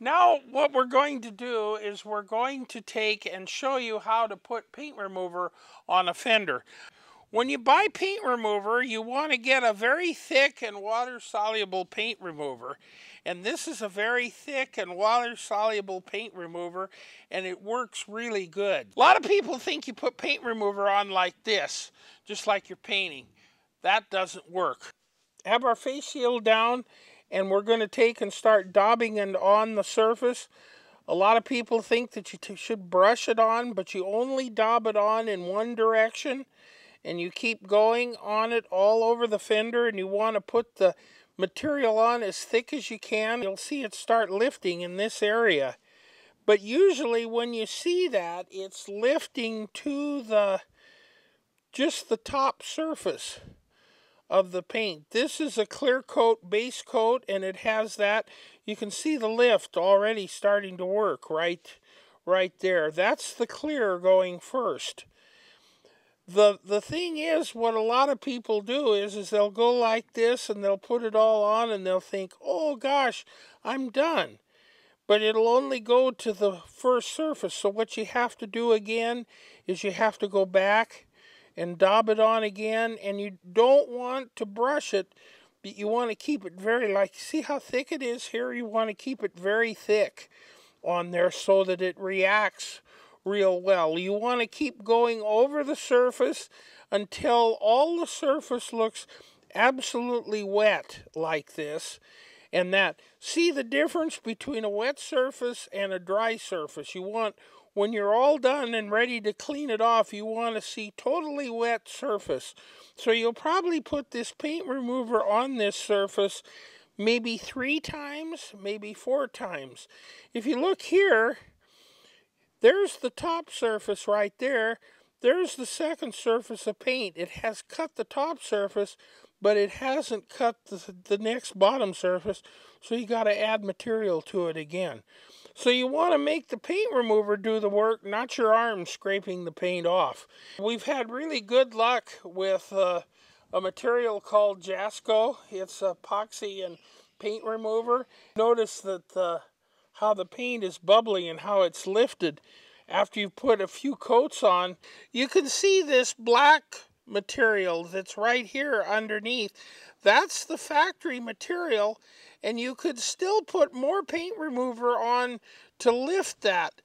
Now what we're going to do is we're going to take and show you how to put paint remover on a fender. When you buy paint remover, you want to get a very thick and water-soluble paint remover. And this is a very thick and water-soluble paint remover, and it works really good. A lot of people think you put paint remover on like this, just like you're painting. That doesn't work. Have our face shield down, and we're going to take and start daubing it on the surface. A lot of people think that you should brush it on, but you only daub it on in one direction, and you keep going on it all over the fender, and you want to put the material on as thick as you can. You'll see it start lifting in this area. But usually when you see that, it's lifting to just the top surface of the paint. This is a clear coat base coat, and it has that. You can see the lift already starting to work right there. That's the clear going first. The thing is, what a lot of people do is they'll go like this and they'll put it all on and they'll think, oh gosh, I'm done. But it'll only go to the first surface. So what you have to do again is you have to go back and daub it on again, and you don't want to brush it, but you want to keep it very, like, see how thick it is here? You want to keep it very thick on there so that it reacts real well. You want to keep going over the surface until all the surface looks absolutely wet like this. And that, see the difference between a wet surface and a dry surface? You want, when you're all done and ready to clean it off, you want to see totally wet surface. So you'll probably put this paint remover on this surface maybe 3 times, maybe 4 times. If you look here, there's the top surface right there. There's the second surface of paint. It has cut the top surface, but it hasn't cut the next bottom surface, so you got to add material to it again. So you want to make the paint remover do the work, not your arm scraping the paint off. We've had really good luck with a material called Jasco. It's epoxy and paint remover. Notice that how the paint is bubbly and how it's lifted after you've put a few coats on. You can see this black material that's right here underneath. That's the factory material, and you could still put more paint remover on to lift that.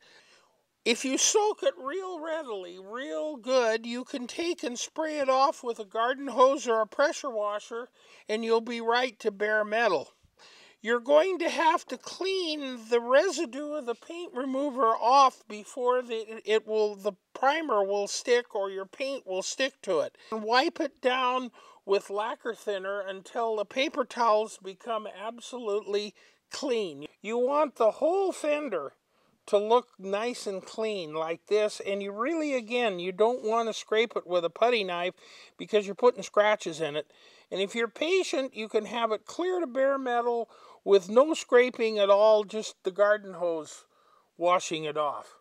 If you soak it real readily, real good, you can take and spray it off with a garden hose or a pressure washer, and you'll be right to bare metal. You're going to have to clean the residue of the paint remover off before the primer will stick, or your paint will stick to it. And wipe it down with lacquer thinner until the paper towels become absolutely clean. You want the whole fender to look nice and clean like this, and you really, again, you don't want to scrape it with a putty knife because you're putting scratches in it. And if you're patient, you can have it clear to bare metal with no scraping at all, just the garden hose washing it off.